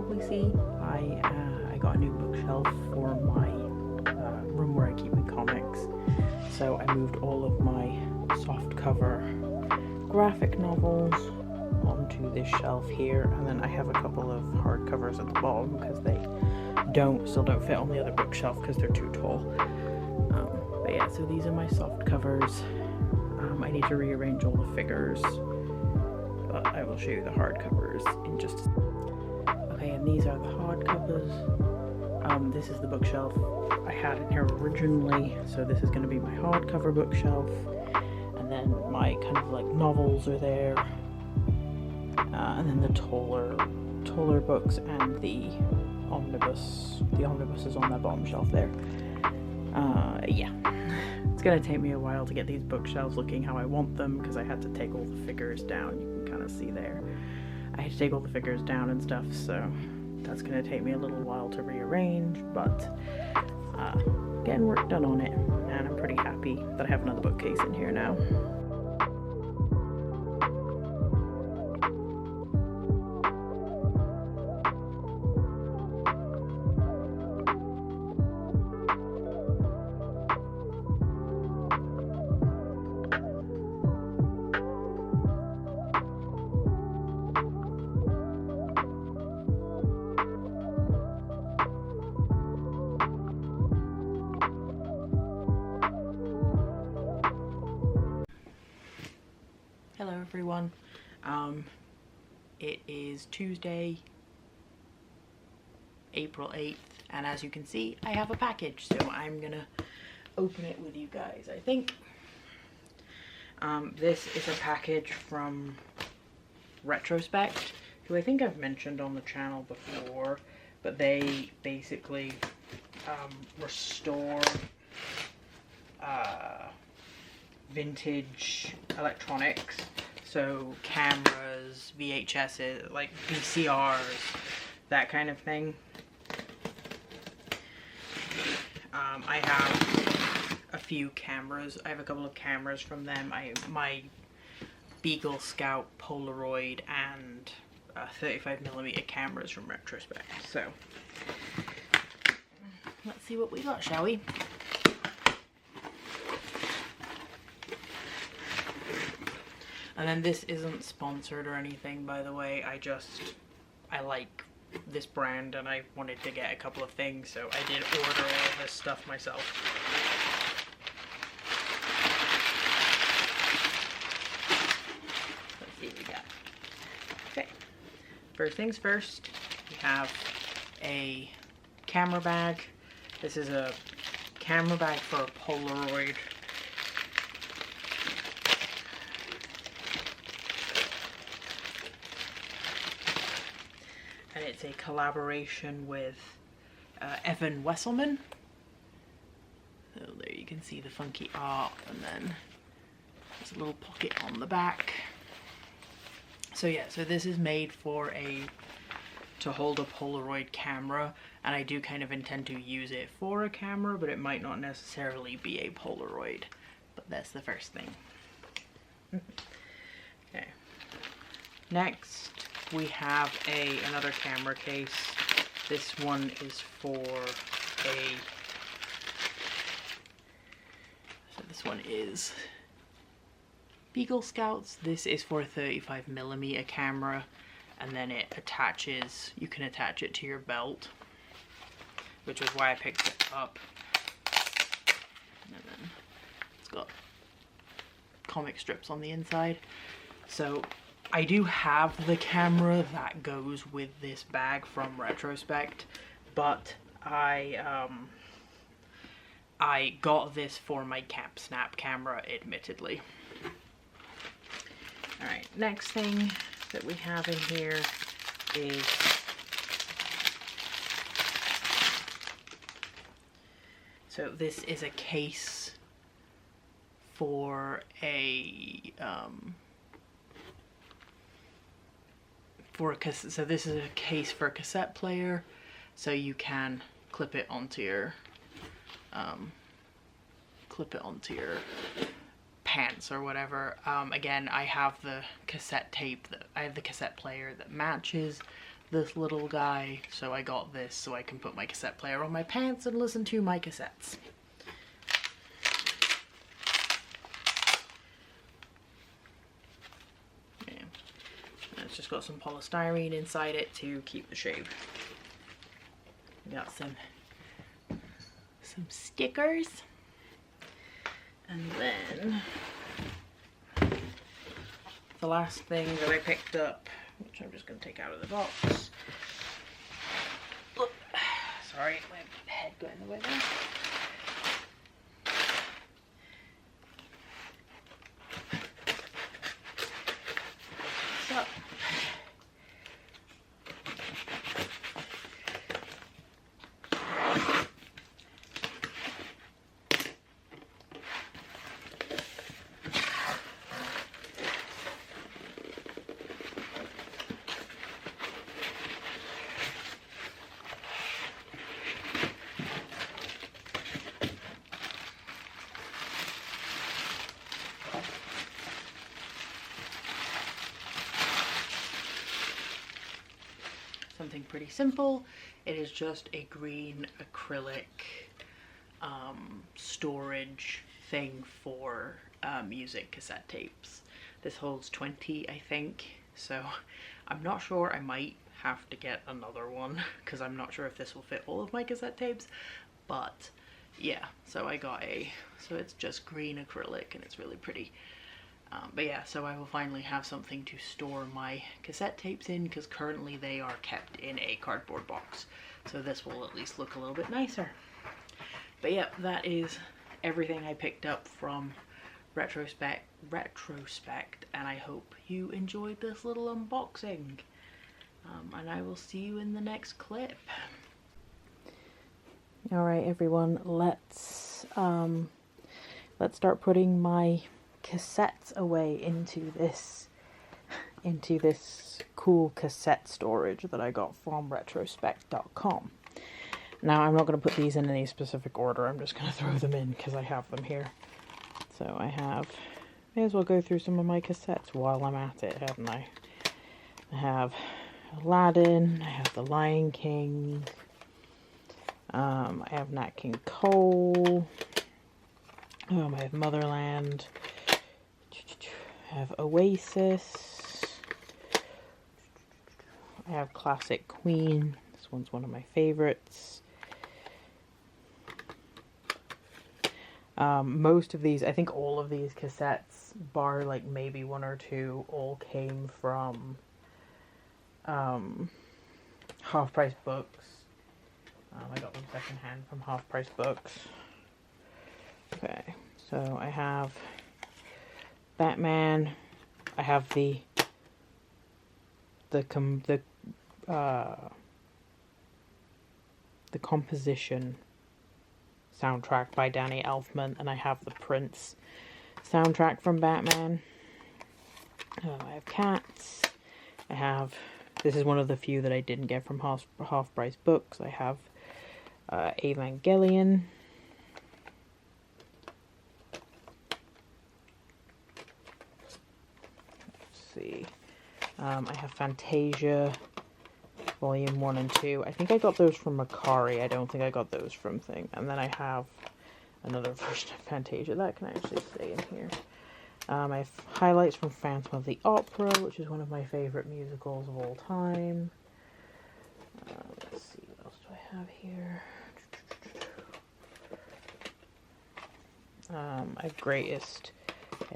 probably see, I got a new bookshelf for my room where I keep my comics. So I moved all of my softcover graphic novels onto this shelf here, and then I have a couple of hardcovers at the bottom because they still don't fit on the other bookshelf because they're too tall. But yeah, so these are my soft covers. I need to rearrange all the figures, but I will show you the hardcovers in just a second. Okay, and these are the hardcovers. This is the bookshelf I had in here originally, so this is going to be my hardcover bookshelf, and then my kind of like novels are there, and then the taller books and the omnibus is on that bottom shelf there. Yeah, it's gonna take me a while to get these bookshelves looking how I want them because I had to take all the figures down. You can kind of see there I had to take all the figures down and stuff, so that's gonna take me a little while to rearrange, but getting work done on it, and I'm pretty happy that I have another bookcase in here now. Hello everyone, it is Tuesday, April 8th, and as you can see, I have a package, so I'm gonna open it with you guys, I think. This is a package from Retrospect, who I think I've mentioned on the channel before, but they basically restore vintage electronics, so cameras, VHSs, like VCRs, that kind of thing. I have a few cameras. I have a couple of cameras from them. My Beagle Scout Polaroid and 35mm cameras from Retrospect. So let's see what we got, shall we? And then this isn't sponsored or anything, by the way. I like this brand and I wanted to get a couple of things, so I did order all this stuff myself. Let's see what we got. Okay, first things first, we have a camera bag. This is a camera bag for a Polaroid. And it's a collaboration with Evan Wesselman. So there you can see the funky art, and then there's a little pocket on the back. So yeah, so this is made to hold a Polaroid camera, and I do kind of intend to use it for a camera, but it might not necessarily be a Polaroid. But that's the first thing. Okay. Next, we have another camera case. This one is for so this one is Beagle Scouts. This is for a 35mm camera, and then it attaches, you can attach it to your belt, which is why I picked it up. And then it's got comic strips on the inside. So I do have the camera that goes with this bag from Retrospect, but I got this for my Camp Snap camera, admittedly. Alright, next thing that we have in here is so this is a case for so this is a case for a cassette player, so you can clip it onto your pants or whatever. Again, I have the cassette tape, I have the cassette player that matches this little guy, so I got this so I can put my cassette player on my pants and listen to my cassettes. Yeah. And it's just got some polystyrene inside it to keep the shape. We got some stickers. And then the last thing that I picked up, which I'm just going to take out of the box. Look, sorry, my head got in the way there. So, something pretty simple. It is just a green acrylic storage thing for music cassette tapes. This holds 20, I think, so I'm not sure. I might have to get another one because I'm not sure if this will fit all of my cassette tapes, but yeah, so I got so it's just green acrylic and it's really pretty. But yeah, so I will finally have something to store my cassette tapes in, because currently they are kept in a cardboard box. So this will at least look a little bit nicer. But yeah, that is everything I picked up from Retrospect, and I hope you enjoyed this little unboxing. And I will see you in the next clip. Alright everyone, let's start putting my cassettes away into this cool cassette storage that I got from retrospect.com. Now I'm not going to put these in any specific order, I'm just going to throw them in because I have them here. So may as well go through some of my cassettes while I'm at it, haven't I? I have Aladdin, I have The Lion King, I have Nat King Cole, I have Motherland, I have Oasis, I have Classic Queen, this one's one of my favorites. Most of these, I think all of these cassettes, bar like maybe one or two, all came from Half Price Books. I got them secondhand from Half Price Books. Okay, so I have Batman. I have the composition soundtrack by Danny Elfman, and I have the Prince soundtrack from Batman. I have Cats. I have, this is one of the few that I didn't get from Half Price Books. I have Evangelion. Let's see. I have Fantasia Volume 1 and 2. I think I got those from Macari. I don't think I got those from Thing. And then I have another version of Fantasia that can actually stay in here. I have highlights from Phantom of the Opera, which is one of my favorite musicals of all time. Let's see, what else do I have here? I have Greatest.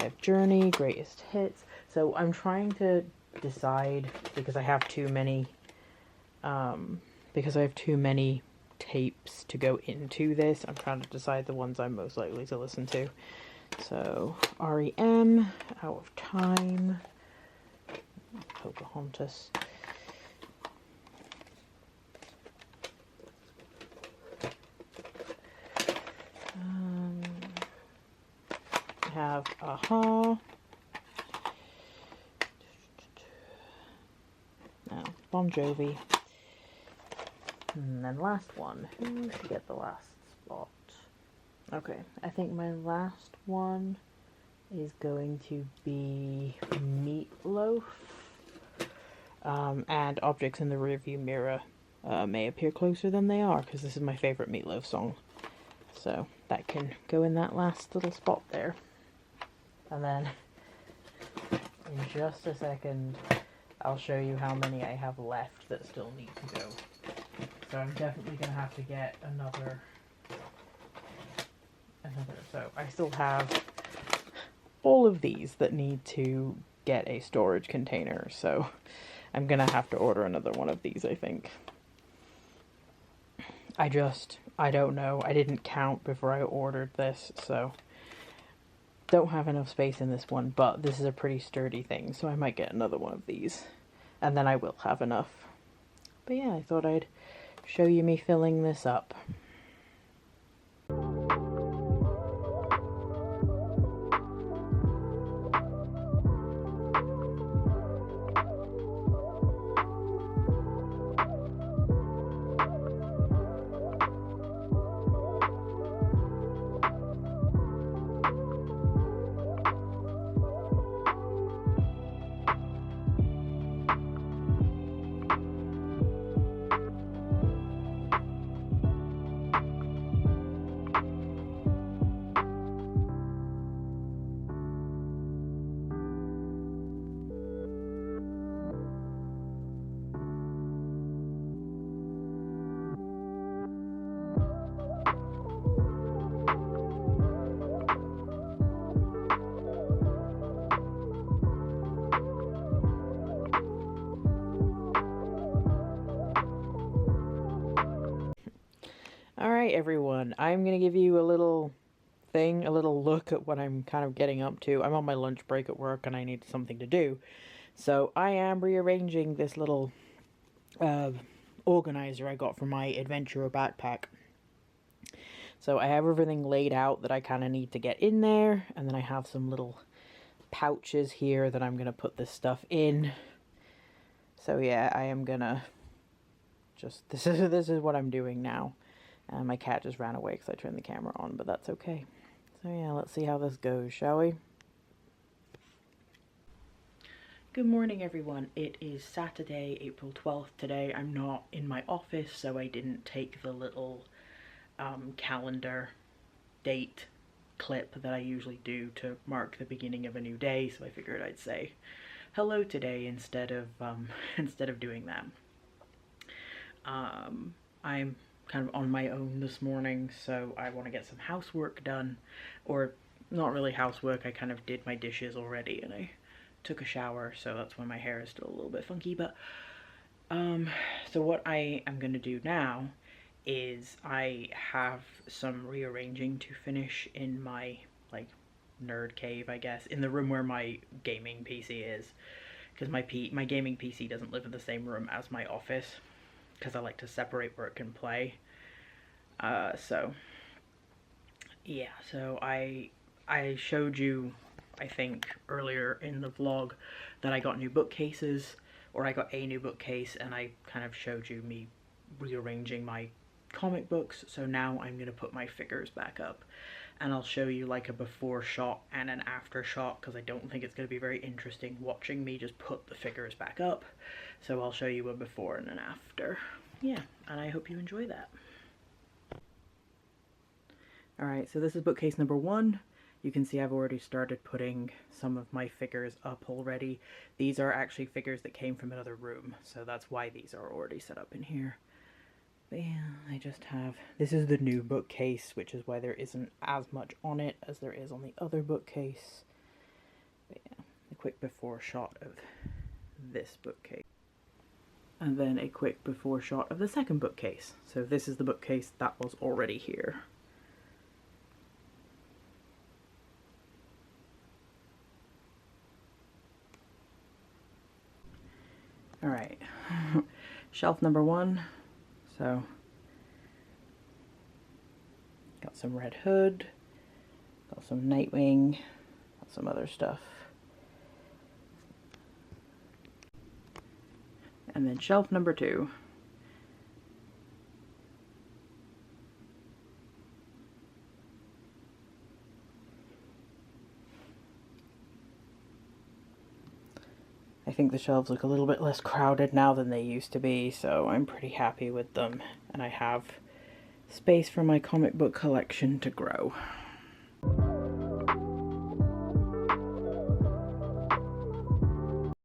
I have Journey, Greatest Hits. So I'm trying to decide, because I have too many tapes to go into this. I'm trying to decide the ones I'm most likely to listen to. So REM, Out of Time, Pocahontas. I have Aha. Now, Bon Jovi. And then last one. Who should get the last spot? Okay, I think my last one is going to be Meatloaf. and objects in the rearview mirror may appear closer than they are, because this is my favorite Meatloaf song. So that can go in that last little spot there. And then in just a second, I'll show you how many I have left that still need to go. So I'm definitely going to have to get another. So I still have all of these that need to get a storage container. So I'm going to have to order another one of these, I think. I don't know. I didn't count before I ordered this, so don't have enough space in this one, but this is a pretty sturdy thing, so I might get another one of these, and then I will have enough. But yeah, I thought I'd show you me filling this up. Alright everyone, I'm going to give you a little look at what I'm kind of getting up to. I'm on my lunch break at work and I need something to do. So I am rearranging this little organizer I got for my adventurer backpack. So I have everything laid out that I kind of need to get in there, and then I have some little pouches here that I'm going to put this stuff in. So yeah, I am going to just, this is what I'm doing now. My cat just ran away because I turned the camera on, but that's okay. So yeah, let's see how this goes, shall we? Good morning everyone. It is Saturday, April 12th today. I'm not in my office, so I didn't take the little calendar date clip that I usually do to mark the beginning of a new day, so I figured I'd say hello today instead of doing that. I'm kind of on my own this morning, so I want to get some housework done, or not really housework. I kind of did my dishes already and I took a shower, so that's why my hair is still a little bit funky. But so what I am gonna do now is I have some rearranging to finish in my like nerd cave, I guess, in the room where my gaming PC is, because my gaming PC doesn't live in the same room as my office, because I like to separate work and play. So yeah, so I showed you, I think earlier in the vlog, that I got new bookcases, or I got a new bookcase, and I kind of showed you me rearranging my comic books. So now I'm gonna put my figures back up, and I'll show you like a before shot and an after shot, because I don't think it's gonna be very interesting watching me just put the figures back up. So I'll show you a before and an after. Yeah, and I hope you enjoy that. Alright, so this is bookcase number 1. You can see I've already started putting some of my figures up already. These are actually figures that came from another room, so that's why these are already set up in here. But yeah, I just have, this is the new bookcase, which is why there isn't as much on it as there is on the other bookcase. But yeah, a quick before shot of this bookcase. And then a quick before shot of the second bookcase. So this is the bookcase that was already here. Alright, shelf number 1, so got some Red Hood, got some Nightwing, got some other stuff. And then shelf number 2. I think the shelves look a little bit less crowded now than they used to be, so I'm pretty happy with them. And I have space for my comic book collection to grow.